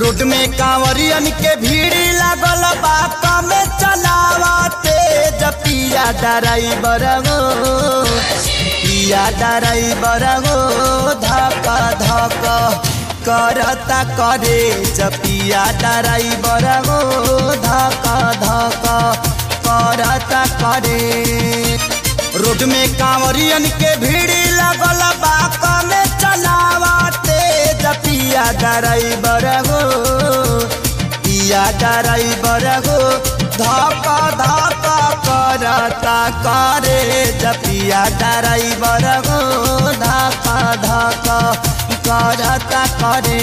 Road में कांवरियन के भीड़ लागल बा कमे चलावते जपिया ड्राइवर गो पिया ड्राइवर गो धक धक करता करे जपिया ड्राइवर गो धक धक करता करे। रोड में कांवरियन के भीड़ लागल बा कमे चलावते जपिया ड्राइवर गो पिया ड्राइवर गो धक धक करता करे जपिया ड्राइवर गो धक धक करता करे।